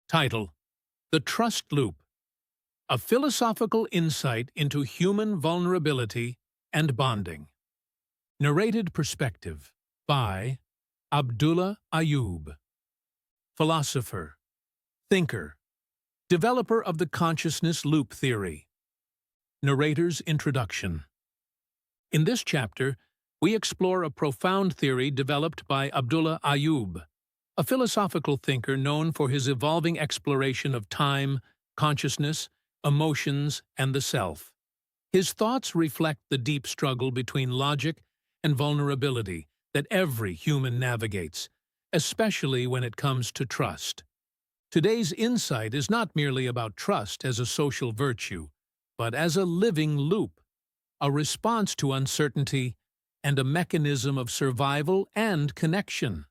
Title: The Trust Loop. A Philosophical Insight into Human Vulnerability and Bonding. Narrated Perspective by Abdullah Ayoob. Philosopher, thinker, developer of the consciousness loop theory. Narrator's Introduction. In this chapter, we explore a profound theory developed by Abdullah Ayoob, a philosophical thinker known for his evolving exploration of time, consciousness, emotions, and the self. His thoughts reflect the deep struggle between logic and vulnerability that every human navigates, especially when it comes to trust. Today's insight is not merely about trust as a social virtue, but as a living loop, a response to uncertainty, and a mechanism of survival and connection.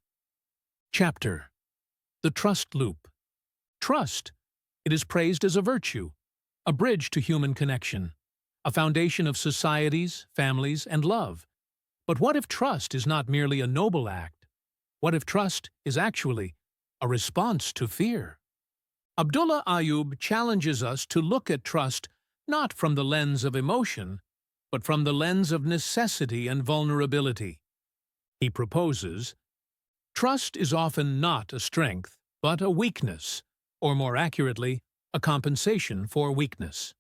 Chapter: The Trust Loop. Trust. It is praised as a virtue, a bridge to human connection, a foundation of societies, families, and love. But what if trust is not merely a noble act? What if trust is actually a response to fear? Abdullah Ayoob challenges us to look at trust not from the lens of emotion, but from the lens of necessity and vulnerability. He proposes, trust is often not a strength, but a weakness, or more accurately, a compensation for weakness.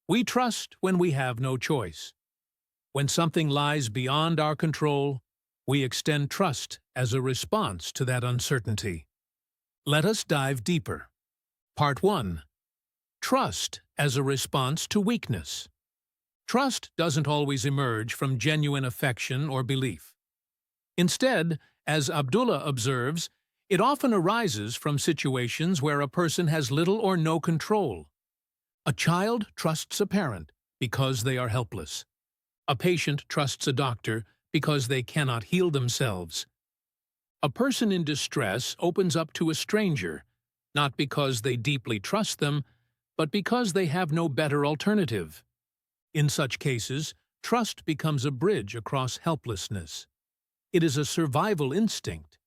We trust when we have no choice. When something lies beyond our control, we extend trust as a response to that uncertainty. Let us dive deeper. Part 1. Trust as a response to weakness. Trust doesn't always emerge from genuine affection or belief. Instead, as Abdullah observes, it often arises from situations where a person has little or no control. A child trusts a parent because they are helpless. A patient trusts a doctor because they cannot heal themselves. A person in distress opens up to a stranger, not because they deeply trust them, but because they have no better alternative. In such cases, trust becomes a bridge across helplessness. It is a survival instinct,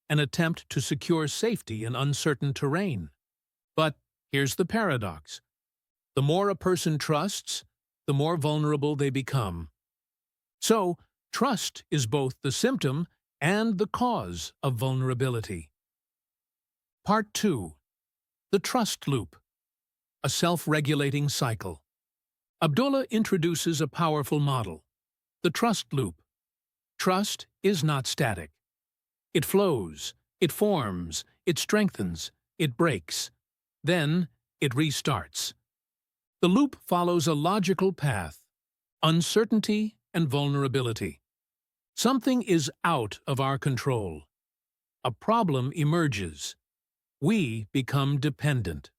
an attempt to secure safety in uncertain terrain. But here's the paradox. The more a person trusts, the more vulnerable they become. So, trust is both the symptom and the cause of vulnerability. Part 2. The Trust Loop. A self-regulating cycle. Abdullah introduces a powerful model, the trust loop. Trust is not static. It flows, it forms, it strengthens, it breaks. Then it restarts. The loop follows a logical path: uncertainty and vulnerability. Something is out of our control. A problem emerges. We become dependent.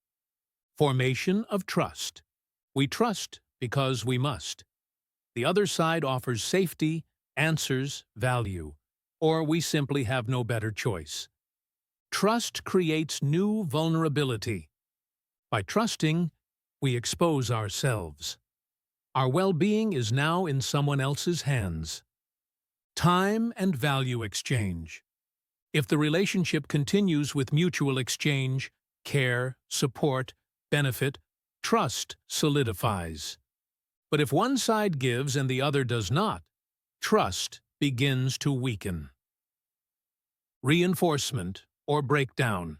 Formation of trust. We trust because we must. The other side offers safety, answers, value, or we simply have no better choice. Trust creates new vulnerability. By trusting, we expose ourselves. Our well-being is now in someone else's hands. Time and value exchange. If the relationship continues with mutual exchange, care, support, benefit, trust solidifies. But if one side gives and the other does not, trust begins to weaken. Reinforcement or breakdown.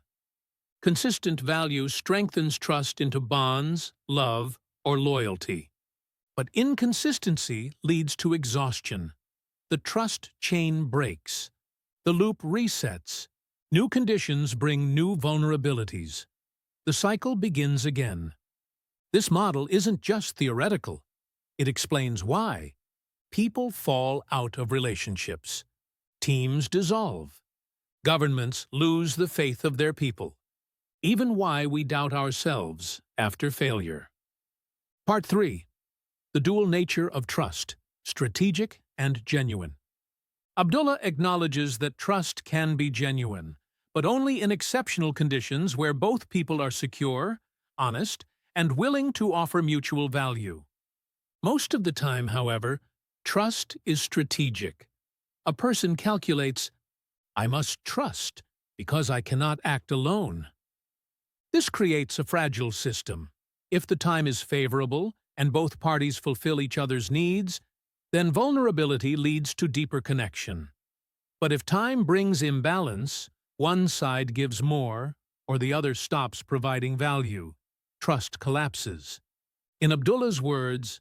Consistent value strengthens trust into bonds, love, or loyalty. But inconsistency leads to exhaustion. The trust chain breaks. The loop resets. New conditions bring new vulnerabilities. The cycle begins again. This model isn't just theoretical. It explains why. People fall out of relationships. Teams dissolve. Governments lose the faith of their people. Even why we doubt ourselves after failure. Part 3. The dual nature of trust, strategic and genuine. Abdullah acknowledges that trust can be genuine, but only in exceptional conditions where both people are secure, honest, and willing to offer mutual value. Most of the time, however, trust is strategic. A person calculates, I must trust because I cannot act alone. This creates a fragile system. If the time is favorable and both parties fulfill each other's needs, then vulnerability leads to deeper connection. But if time brings imbalance, one side gives more, or the other stops providing value, trust collapses. In Abdullah's words,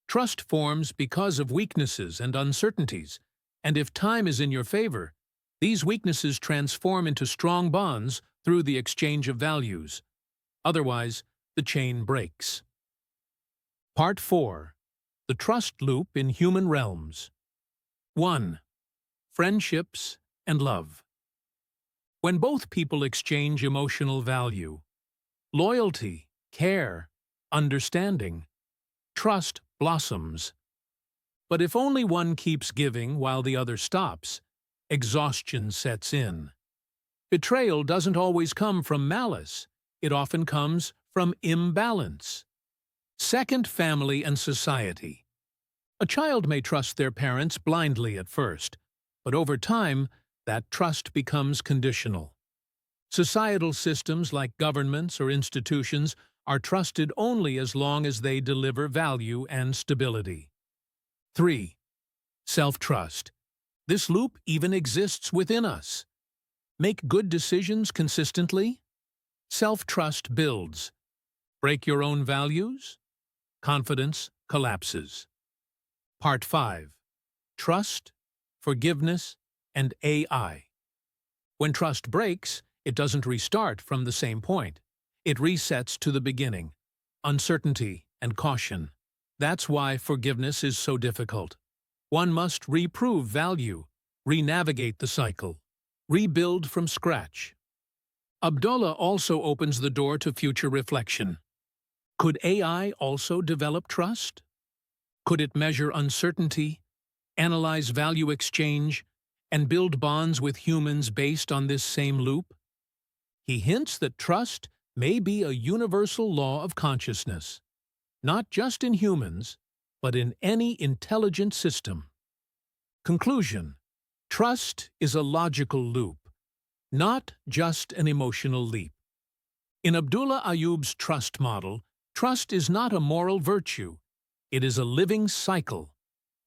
trust forms because of weaknesses and uncertainties, and if time is in your favor, these weaknesses transform into strong bonds through the exchange of values. Otherwise, the chain breaks. Part 4. The Trust Loop in Human Realms. 1. Friendships and Love. When both people exchange emotional value, loyalty, care, understanding, trust blossoms. But if only one keeps giving while the other stops, exhaustion sets in. Betrayal doesn't always come from malice. It often comes from imbalance. Second, family and society. A child may trust their parents blindly at first, but over time, that trust becomes conditional. Societal systems like governments or institutions are trusted only as long as they deliver value and stability. 3. Self-trust. This loop even exists within us. Make good decisions consistently. Self-trust builds. Break your own values. Confidence collapses. Part 5. Trust, forgiveness, and AI. When trust breaks, it doesn't restart from the same point. It resets to the beginning. Uncertainty and caution. That's why forgiveness is so difficult. One must reprove value, re-navigate the cycle, rebuild from scratch. Abdullah also opens the door to future reflection. Could AI also develop trust? Could it measure uncertainty, analyze value exchange, and build bonds with humans based on this same loop? He hints that trust may be a universal law of consciousness, not just in humans, but in any intelligent system. Conclusion: trust is a logical loop, not just an emotional leap. In Abdullah Ayoob's trust model, trust is not a moral virtue. It is a living cycle.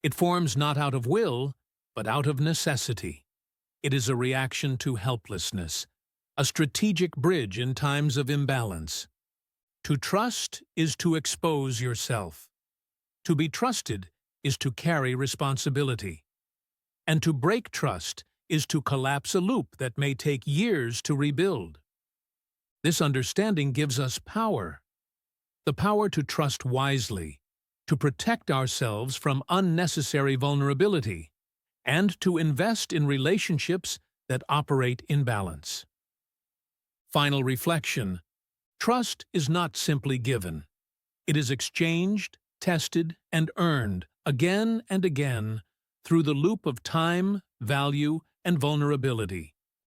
It forms not out of will, but out of necessity. It is a reaction to helplessness, a strategic bridge in times of imbalance. To trust is to expose yourself. To be trusted is to carry responsibility. And to break trust is to collapse a loop that may take years to rebuild. This understanding gives us power. The power to trust wisely, to protect ourselves from unnecessary vulnerability, and to invest in relationships that operate in balance. Final reflection: trust is not simply given. It is exchanged, tested, and earned again and again through the loop of time, value, and vulnerability.